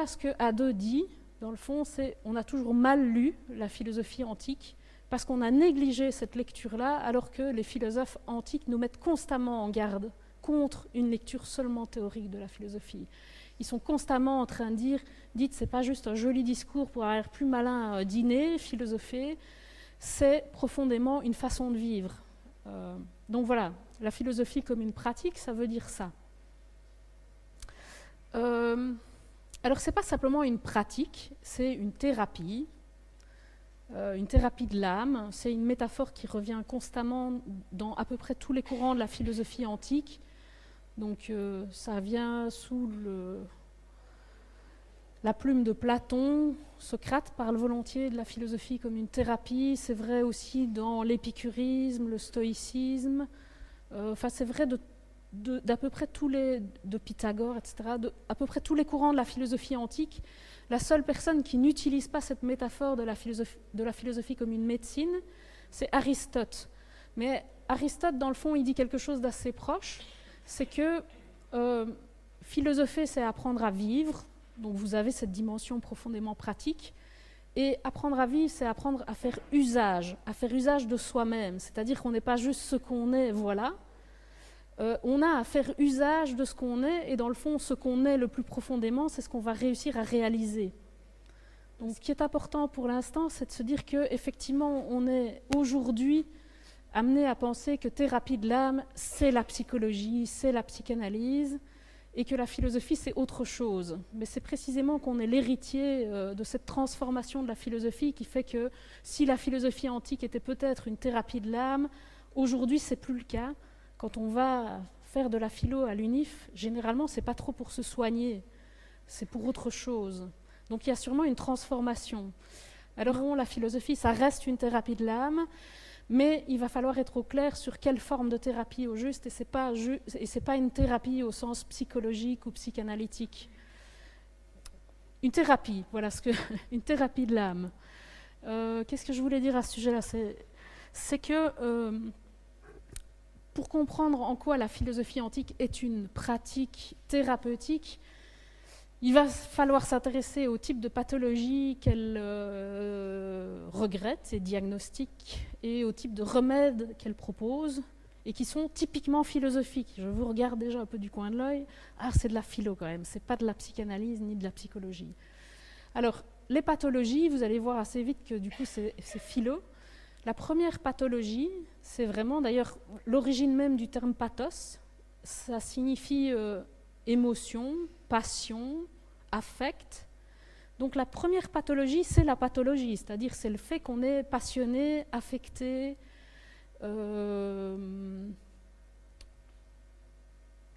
ce que Hadeux dit, dans le fond, c'est on a toujours mal lu la philosophie antique parce qu'on a négligé cette lecture-là, alors que les philosophes antiques nous mettent constamment en garde contre une lecture seulement théorique de la philosophie. Ils sont constamment en train de dire, dites, c'est pas juste un joli discours pour avoir l'air plus malin à dîner, philosopher, c'est profondément une façon de vivre. Donc voilà, la philosophie comme une pratique, ça veut dire ça. Alors c'est pas simplement une pratique, c'est une thérapie de l'âme. C'est une métaphore qui revient constamment dans à peu près tous les courants de la philosophie antique. Donc ça vient sous la plume de Platon. Socrate parle volontiers de la philosophie comme une thérapie. C'est vrai aussi dans l'épicurisme, le stoïcisme. C'est vrai d'à peu près tous les, de Pythagore, etc., à peu près tous les courants de la philosophie antique. La seule personne qui n'utilise pas cette métaphore de la philosophie comme une médecine, c'est Aristote. Mais Aristote, dans le fond, il dit quelque chose d'assez proche. C'est que philosopher, c'est apprendre à vivre. Donc vous avez cette dimension profondément pratique. Et apprendre à vivre, c'est apprendre à faire usage de soi-même. C'est-à-dire qu'on n'est pas juste ce qu'on est, voilà. On a à faire usage de ce qu'on est, et dans le fond, ce qu'on est le plus profondément, c'est ce qu'on va réussir à réaliser. Donc ce qui est important pour l'instant, c'est de se dire qu'effectivement, on est aujourd'hui amené à penser que thérapie de l'âme, c'est la psychologie, c'est la psychanalyse, et que la philosophie, c'est autre chose. Mais c'est précisément qu'on est l'héritier de cette transformation de la philosophie qui fait que si la philosophie antique était peut-être une thérapie de l'âme, aujourd'hui, c'est plus le cas. Quand on va faire de la philo à l'UNIF, généralement, c'est pas trop pour se soigner, c'est pour autre chose. Donc il y a sûrement une transformation. Alors bon, la philosophie, ça reste une thérapie de l'âme, mais il va falloir être au clair sur quelle forme de thérapie au juste, et c'est pas une thérapie au sens psychologique ou psychanalytique. Une thérapie, voilà ce que une thérapie de l'âme. Qu'est-ce que je voulais dire à ce sujet-là ? C'est que pour comprendre en quoi la philosophie antique est une pratique thérapeutique, il va falloir s'intéresser au type de pathologie qu'elle regrette et diagnostique, et au type de remèdes qu'elle propose, et qui sont typiquement philosophiques. Je vous regarde déjà un peu du coin de l'œil. Ah, c'est de la philo quand même, c'est pas de la psychanalyse ni de la psychologie. Alors, les pathologies, vous allez voir assez vite que du coup c'est philo. La première pathologie, c'est vraiment d'ailleurs l'origine même du terme pathos. Ça signifie émotion, passion, affect. Donc la première pathologie, c'est la pathologie, c'est-à-dire c'est le fait qu'on est passionné, affecté,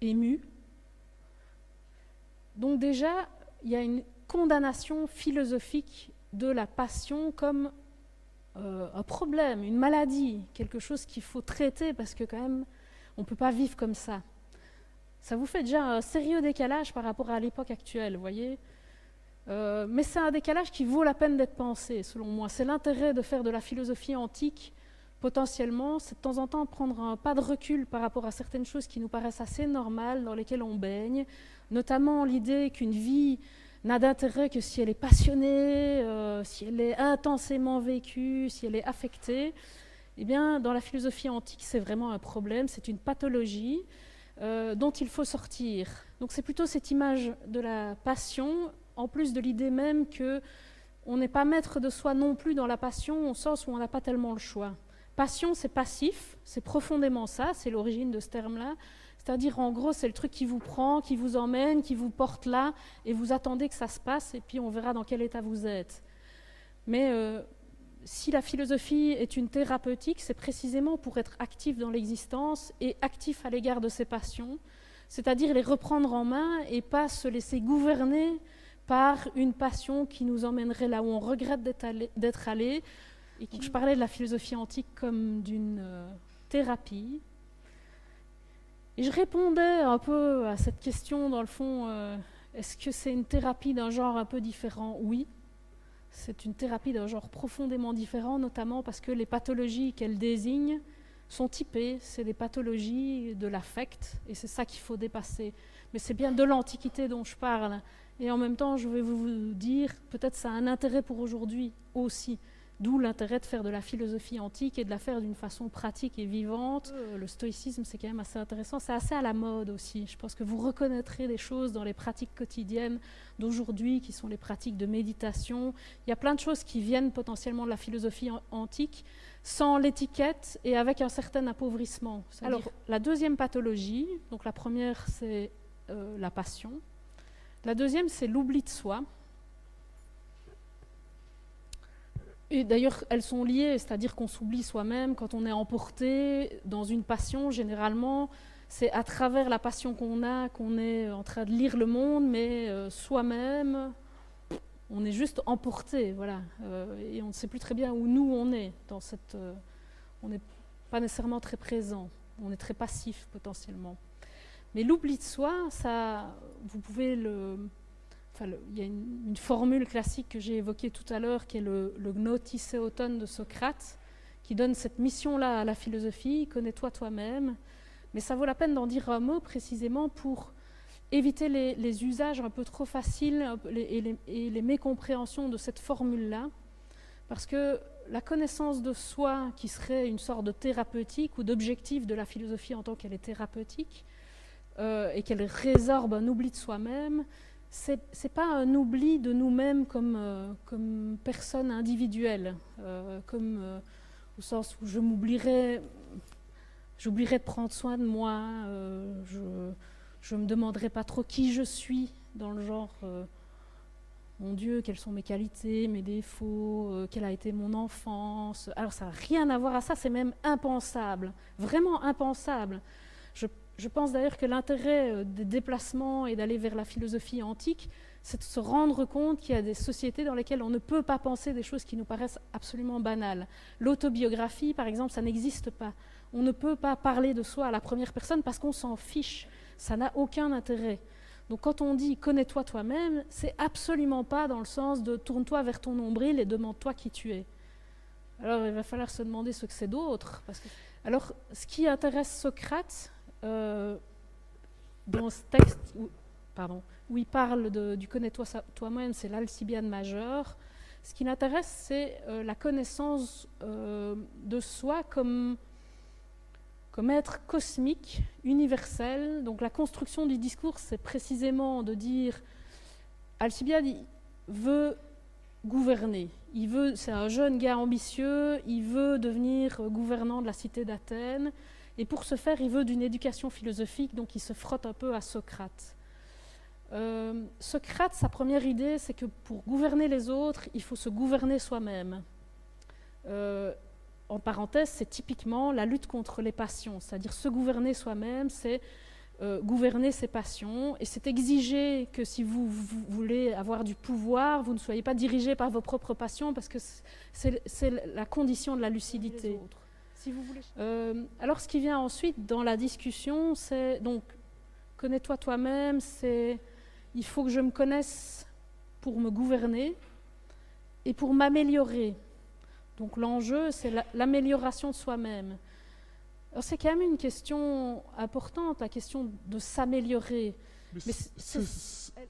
ému. Donc déjà, il y a une condamnation philosophique de la passion comme un problème, une maladie, quelque chose qu'il faut traiter parce que quand même, on ne peut pas vivre comme ça. Ça vous fait déjà un sérieux décalage par rapport à l'époque actuelle, vous voyez. Mais c'est un décalage qui vaut la peine d'être pensé, selon moi. C'est l'intérêt de faire de la philosophie antique, potentiellement, c'est de temps en temps prendre un pas de recul par rapport à certaines choses qui nous paraissent assez normales, dans lesquelles on baigne, notamment l'idée qu'une vie n'a d'intérêt que si elle est passionnée, si elle est intensément vécue, si elle est affectée. Eh bien, dans la philosophie antique, c'est vraiment un problème, c'est une pathologie dont il faut sortir. Donc c'est plutôt cette image de la passion, en plus de l'idée même qu'on n'est pas maître de soi non plus dans la passion, au sens où on n'a pas tellement le choix. Passion, c'est passif, c'est profondément ça, c'est l'origine de ce terme-là. C'est-à-dire, en gros, c'est le truc qui vous prend, qui vous emmène, qui vous porte là, et vous attendez que ça se passe, et puis on verra dans quel état vous êtes. Mais si la philosophie est une thérapeutique, c'est précisément pour être actif dans l'existence et actif à l'égard de ses passions, c'est-à-dire les reprendre en main et pas se laisser gouverner par une passion qui nous emmènerait là où on regrette d'être allé. Donc, je parlais de la philosophie antique comme d'une thérapie. Et je répondais un peu à cette question, dans le fond, est-ce que c'est une thérapie d'un genre un peu différent ? Oui, c'est une thérapie d'un genre profondément différent, notamment parce que les pathologies qu'elle désigne sont typées, c'est des pathologies de l'affect, et c'est ça qu'il faut dépasser. Mais c'est bien de l'Antiquité dont je parle, Et en même temps, je vais vous dire, peut-être ça a un intérêt pour aujourd'hui aussi. D'où l'intérêt de faire de la philosophie antique et de la faire d'une façon pratique et vivante. Le stoïcisme, c'est quand même assez intéressant. C'est assez à la mode aussi. Je pense que vous reconnaîtrez des choses dans les pratiques quotidiennes d'aujourd'hui, qui sont les pratiques de méditation. Il y a plein de choses qui viennent potentiellement de la philosophie antique, sans l'étiquette et avec un certain appauvrissement. Alors, la deuxième pathologie, donc la première, c'est la passion. La deuxième, c'est l'oubli de soi. Et d'ailleurs, elles sont liées, c'est-à-dire qu'on s'oublie soi-même quand on est emporté dans une passion. Généralement, c'est à travers la passion qu'on a qu'on est en train de lire le monde, mais soi-même, on est juste emporté, voilà. Et on ne sait plus très bien où nous on est dans cette. On n'est pas nécessairement très présent. On est très passif potentiellement. Mais l'oubli de soi, ça, vous pouvez le. Il y a une formule classique que j'ai évoquée tout à l'heure, qui est le gnotisséoton de Socrate, qui donne cette mission-là à la philosophie, connais-toi toi-même. Mais ça vaut la peine d'en dire un mot précisément pour éviter les usages un peu trop faciles et les mécompréhensions de cette formule-là. Parce que la connaissance de soi, qui serait une sorte de thérapeutique ou d'objectif de la philosophie en tant qu'elle est thérapeutique, et qu'elle résorbe un oubli de soi-même, c'est pas un oubli de nous-mêmes comme personne individuelle, au sens où j'oublierais de prendre soin de moi, je me demanderais pas trop qui je suis, dans le genre mon Dieu, quelles sont mes qualités, mes défauts, quelle a été mon enfance. Alors ça n'a rien à voir à ça, c'est même impensable, vraiment impensable. Je pense d'ailleurs que l'intérêt des déplacements et d'aller vers la philosophie antique, c'est de se rendre compte qu'il y a des sociétés dans lesquelles on ne peut pas penser des choses qui nous paraissent absolument banales. L'autobiographie, par exemple, ça n'existe pas. On ne peut pas parler de soi à la première personne parce qu'on s'en fiche. Ça n'a aucun intérêt. Donc quand on dit « connais-toi toi-même », c'est absolument pas dans le sens de « tourne-toi vers ton nombril et demande-toi qui tu es ». Alors il va falloir se demander ce que c'est d'autre. Alors ce qui intéresse Socrate, dans ce texte où il parle du connais-toi toi-même, c'est l'Alcibiade majeure. Ce qui l'intéresse, c'est la connaissance de soi comme être cosmique, universel. Donc la construction du discours, c'est précisément de dire Alcibiade veut gouverner. C'est un jeune gars ambitieux, il veut devenir gouvernant de la cité d'Athènes. Et pour ce faire, il veut d'une éducation philosophique, donc il se frotte un peu à Socrate. Socrate, sa première idée, c'est que pour gouverner les autres, il faut se gouverner soi-même. En parenthèse, c'est typiquement la lutte contre les passions, c'est-à-dire se gouverner soi-même, c'est gouverner ses passions, et c'est exiger que si vous voulez avoir du pouvoir, vous ne soyez pas dirigé par vos propres passions, parce que c'est la condition de la lucidité. Si vous voulez. Alors ce qui vient ensuite dans la discussion, c'est donc connais-toi toi-même, c'est il faut que je me connaisse pour me gouverner et pour m'améliorer. Donc l'enjeu, c'est l'amélioration de soi-même. Alors c'est quand même une question importante, la question de s'améliorer. Mais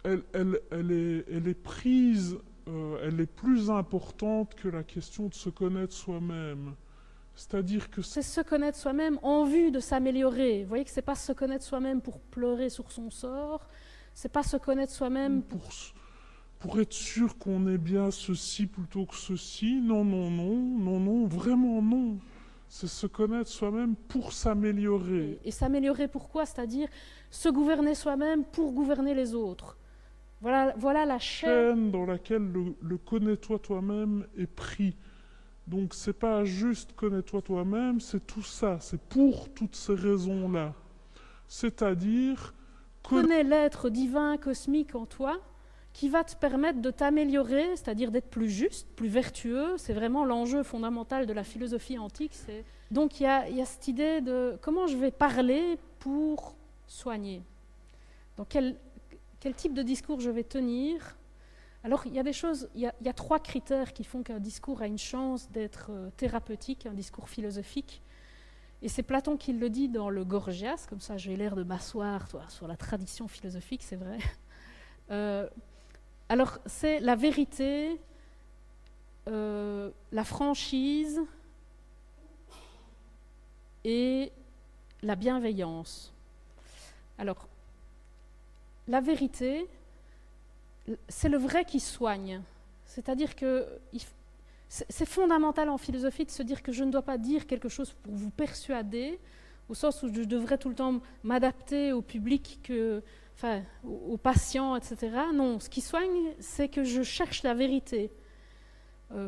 elle est prise, elle est plus importante que la question de se connaître soi-même. C'est-à-dire que c'est se connaître soi-même en vue de s'améliorer. Vous voyez que c'est pas se connaître soi-même pour pleurer sur son sort, c'est pas se connaître soi-même pour être sûr qu'on est bien ceci plutôt que ceci. Non, vraiment non. C'est se connaître soi-même pour s'améliorer. Et s'améliorer pourquoi ? C'est-à-dire se gouverner soi-même pour gouverner les autres. Voilà la chaîne dans laquelle le connais-toi toi-même est pris. Donc c'est pas juste connais-toi toi-même, c'est tout ça, c'est pour toutes ces raisons-là. C'est-à-dire connais l'être divin, cosmique en toi, qui va te permettre de t'améliorer, c'est-à-dire d'être plus juste, plus vertueux. C'est vraiment l'enjeu fondamental de la philosophie antique. Donc il y a cette idée de comment je vais parler pour soigner. Donc quel type de discours je vais tenir. Alors, il y a des choses, il y a 3 critères qui font qu'un discours a une chance d'être thérapeutique, un discours philosophique. Et c'est Platon qui le dit dans le Gorgias, comme ça j'ai l'air de m'asseoir sur la tradition philosophique, c'est vrai. Alors, c'est la vérité, la franchise et la bienveillance. Alors, la vérité, c'est le vrai qui soigne. C'est-à-dire que c'est fondamental en philosophie de se dire que je ne dois pas dire quelque chose pour vous persuader, au sens où je devrais tout le temps m'adapter au public, aux patients, etc. Non, ce qui soigne, c'est que je cherche la vérité.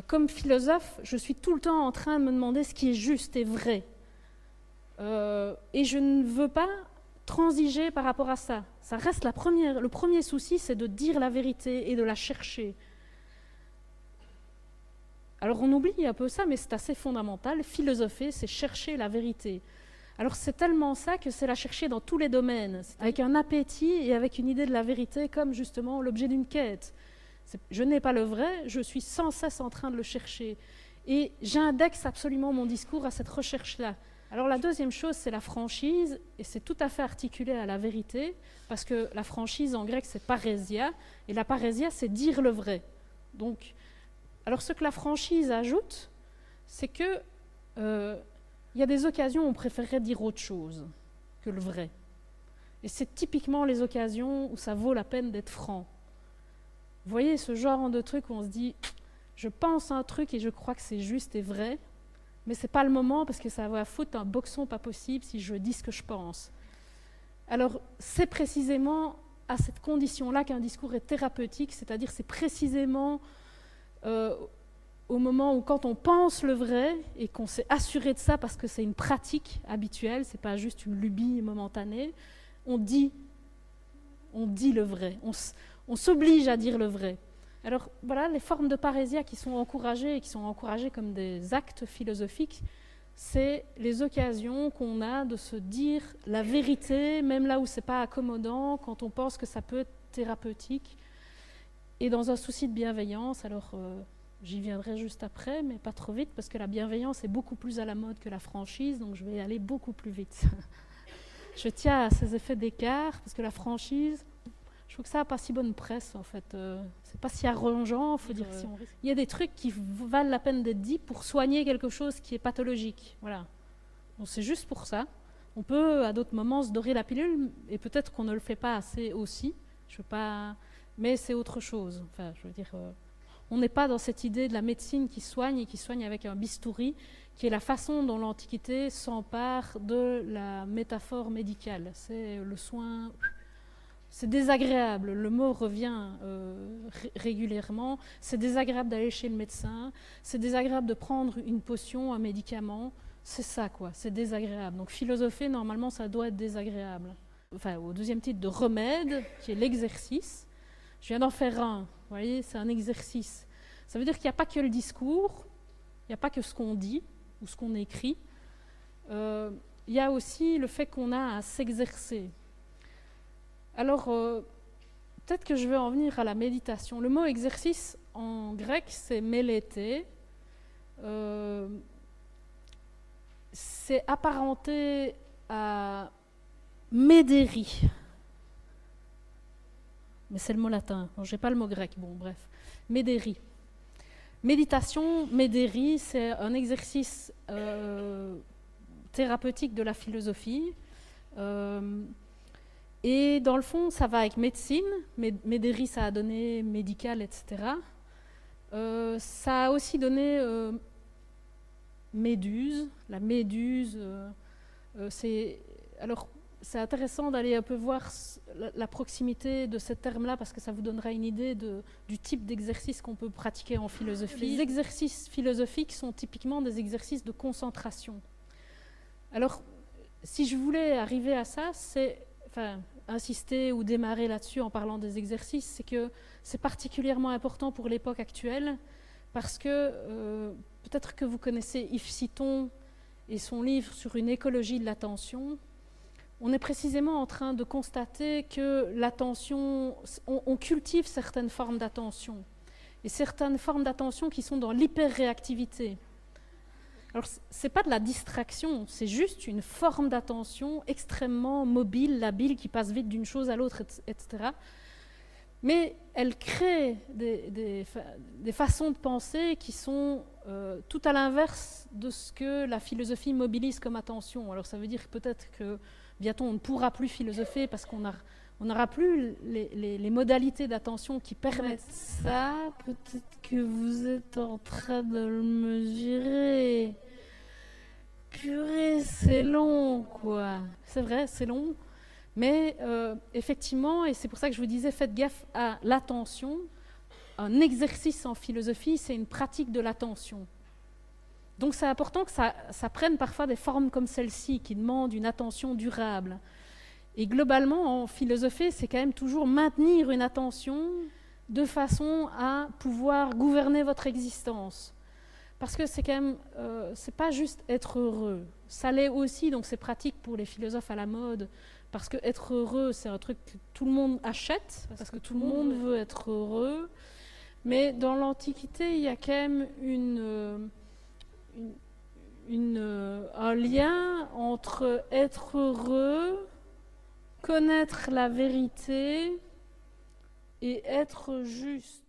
Comme philosophe, je suis tout le temps en train de me demander ce qui est juste et vrai. Et je ne veux pas transiger par rapport à ça. Ça reste le premier souci, c'est de dire la vérité et de la chercher. Alors on oublie un peu ça, mais c'est assez fondamental. Philosopher, c'est chercher la vérité. Alors c'est tellement ça que c'est la chercher dans tous les domaines, avec un appétit et avec une idée de la vérité comme justement l'objet d'une quête. Je n'ai pas le vrai, je suis sans cesse en train de le chercher. Et j'indexe absolument mon discours à cette recherche-là. Alors la deuxième chose, c'est la franchise, et c'est tout à fait articulé à la vérité, parce que la franchise en grec, c'est parésia, et la parésia, c'est dire le vrai. Donc, alors ce que la franchise ajoute, c'est que il y a des occasions où on préférerait dire autre chose que le vrai. Et c'est typiquement les occasions où ça vaut la peine d'être franc. Vous voyez ce genre de truc où on se dit « je pense un truc et je crois que c'est juste et vrai », mais ce n'est pas le moment parce que ça va foutre un boxon pas possible si je dis ce que je pense. Alors, c'est précisément à cette condition-là qu'un discours est thérapeutique, c'est-à-dire c'est précisément au moment où quand on pense le vrai et qu'on s'est assuré de ça parce que c'est une pratique habituelle, c'est pas juste une lubie momentanée, on dit le vrai, on s'oblige à dire le vrai. Alors voilà, les formes de parésia qui sont encouragées et qui sont encouragées comme des actes philosophiques, c'est les occasions qu'on a de se dire la vérité, même là où c'est pas accommodant, quand on pense que ça peut être thérapeutique, et dans un souci de bienveillance. Alors j'y viendrai juste après, mais pas trop vite, parce que la bienveillance est beaucoup plus à la mode que la franchise, donc je vais aller beaucoup plus vite. Je tiens à ces effets d'écart, parce que la franchise, je trouve que ça n'a pas si bonne presse, en fait. C'est pas si arrangeant, faut dire. Il y a des trucs qui valent la peine d'être dits pour soigner quelque chose qui est pathologique. Voilà. Donc c'est juste pour ça. On peut, à d'autres moments, se dorer la pilule, et peut-être qu'on ne le fait pas assez aussi. Je veux pas... Mais c'est autre chose. Enfin, je veux dire... On n'est pas dans cette idée de la médecine qui soigne et qui soigne avec un bistouri, qui est la façon dont l'Antiquité s'empare de la métaphore médicale. C'est le soin... C'est désagréable, le mot revient régulièrement. C'est désagréable d'aller chez le médecin, c'est désagréable de prendre une potion, un médicament. C'est ça, quoi, c'est désagréable. Donc philosopher, normalement, ça doit être désagréable. Enfin, au deuxième titre de remède, qui est l'exercice. Je viens d'en faire un. Vous voyez, c'est un exercice. Ça veut dire qu'il n'y a pas que le discours, il n'y a pas que ce qu'on dit ou ce qu'on écrit. Il y a aussi le fait qu'on a à s'exercer. Alors, peut-être que je vais en venir à la méditation. Le mot exercice en grec, c'est mélété. C'est apparenté à médéri. Mais c'est le mot latin, je n'ai pas le mot grec, bon bref. Médéri. Méditation, médéri, c'est un exercice thérapeutique de la philosophie. Et dans le fond, ça va avec médecine. Médéri, ça a donné médical, etc. Ça a aussi donné méduse. La méduse, c'est intéressant d'aller un peu voir la proximité de ce terme-là parce que ça vous donnera une idée du type d'exercice qu'on peut pratiquer en philosophie. Les exercices philosophiques sont typiquement des exercices de concentration. Alors, si je voulais arriver à ça, insister ou démarrer là-dessus en parlant des exercices, c'est que c'est particulièrement important pour l'époque actuelle parce que peut-être que vous connaissez Yves Citon et son livre sur une écologie de l'attention. On est précisément en train de constater que l'attention, on cultive certaines formes d'attention, et certaines formes d'attention qui sont dans l'hyperréactivité. Alors, ce n'est pas de la distraction, c'est juste une forme d'attention extrêmement mobile, labile, qui passe vite d'une chose à l'autre, etc. Mais elle crée des façons de penser qui sont tout à l'inverse de ce que la philosophie mobilise comme attention. Alors ça veut dire peut-être que bientôt on ne pourra plus philosopher parce qu'on n'aura plus les modalités d'attention qui permettent ça. Peut-être que vous êtes en train de le mesurer. Purée, c'est long, quoi. C'est vrai, c'est long. Mais effectivement, et c'est pour ça que je vous disais, faites gaffe à l'attention. Un exercice en philosophie, c'est une pratique de l'attention. Donc c'est important que ça prenne parfois des formes comme celle-ci, qui demandent une attention durable. Et globalement, en philosophie, c'est quand même toujours maintenir une attention de façon à pouvoir gouverner votre existence. Parce que c'est quand même, c'est pas juste être heureux. Ça l'est aussi, donc c'est pratique pour les philosophes à la mode. Parce que être heureux, c'est un truc que tout le monde achète, parce que tout le monde veut être heureux. Mais dans l'Antiquité, il y a quand même un lien entre être heureux, connaître la vérité et être juste.